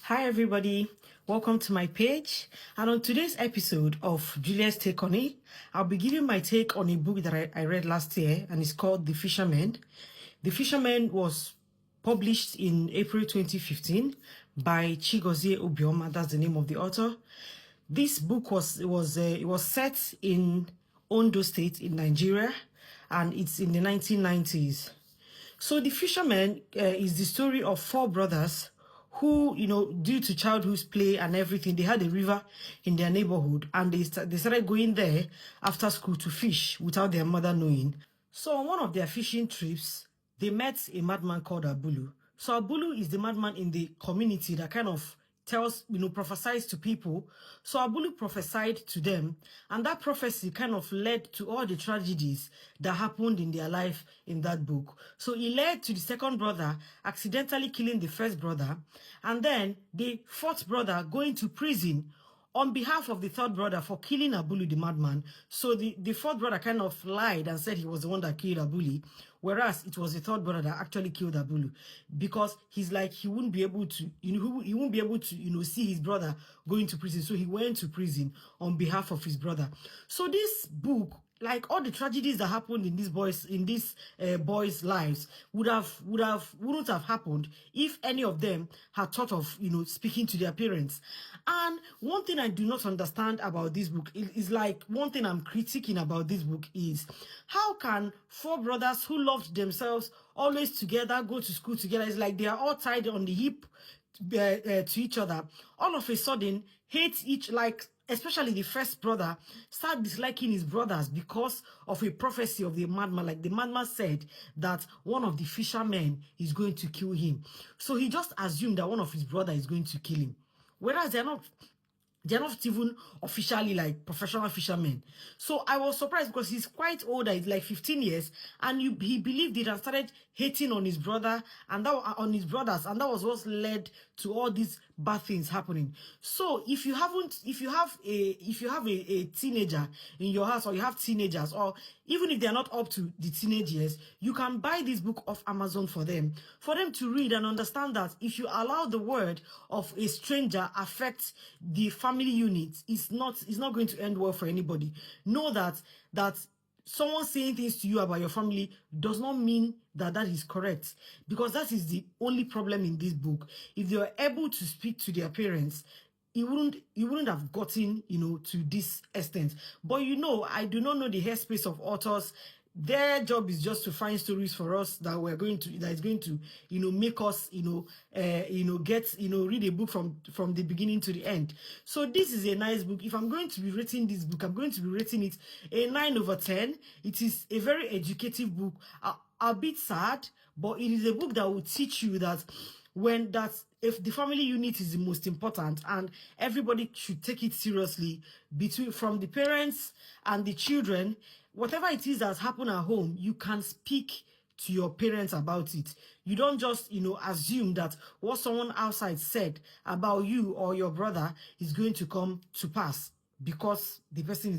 Hi everybody, welcome to my page. And on today's episode of Julia's Take on It, I'll be giving my take on a book that I read last year, and it's called The Fisherman. The Fisherman was published in April 2015 by Chigozie Obioma. That's the name of the author. This book was set in Ondo State in Nigeria, and it's in the 1990s. So The Fisherman is the story of four brothers who, due to childhood play and everything, they had a river in their neighborhood, and they started going there after school to fish without their mother knowing. So on one of their fishing trips, they met a madman called Abulu. So Abulu is the madman in the community that kind of prophesies to people. So Abulu prophesied to them, and that prophecy kind of led to all the tragedies that happened in their life in that book. So it led to the second brother accidentally killing the first brother, and then the fourth brother going to prison on behalf of the third brother for killing Abulu the madman. So the fourth brother kind of lied and said he was the one that killed Abulu, whereas it was the third brother that actually killed Abulu, because he's like, he wouldn't be able to, he wouldn't be able to, see his brother going to prison. So he went to prison on behalf of his brother. So this book, like all the tragedies that happened in these boys' lives, wouldn't have happened if any of them had thought of speaking to their parents. And one thing I do not understand about this book is like, one thing I'm critiquing about this book is, how can four brothers who loved themselves always together, go to school together? It's like they are all tied on the hip to each other, all of a sudden hate each, like especially the first brother start disliking his brothers because of a prophecy of the madman. Like the madman said that one of the fishermen is going to kill him, so he just assumed that one of his brother is going to kill him, whereas they're not even officially like professional fishermen. So I was surprised because he's quite older, he's like 15 years, and he believed it and started hating on his brother and on his brothers, and that was what led to all these bad things happening. So if you have a teenager in your house, or you have teenagers, or even if they're not up to the teenage years, you can buy this book off Amazon for them to read and understand that if you allow the word of a stranger affect the family unit, it's not going to end well for anybody. Know that someone saying things to you about your family does not mean that is correct, because that is the only problem in this book. If they were able to speak to their parents, it wouldn't have gotten to this extent. But I do not know the headspace of authors. Their job is just to find stories for us that is going to make us get read a book from the beginning to the end. So this is a nice book. If I'm going to be rating this book, I'm going to be rating it a 9/10. It is a very educative book, a bit sad, but it is a book that will teach you that if the family unit is the most important, and everybody should take it seriously, from the parents and the children. Whatever it is that's happened at home, you can speak to your parents about it. You don't just assume that what someone outside said about you or your brother is going to come to pass, because the person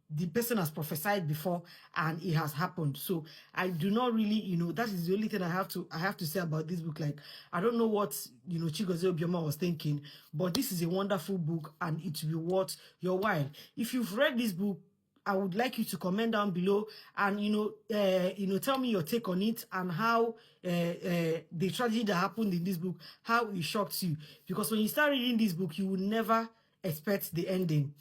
the person has prophesied before and it has happened. So I do not really, that is the only thing I have to say about this book. Like, I don't know what Chigozie Obioma was thinking, but this is a wonderful book and it will be worth your while. If you've read this book, I would like you to comment down below and tell me your take on it, and how the tragedy that happened in this book, how it shocked you. Because when you start reading this book, you will never expect the ending.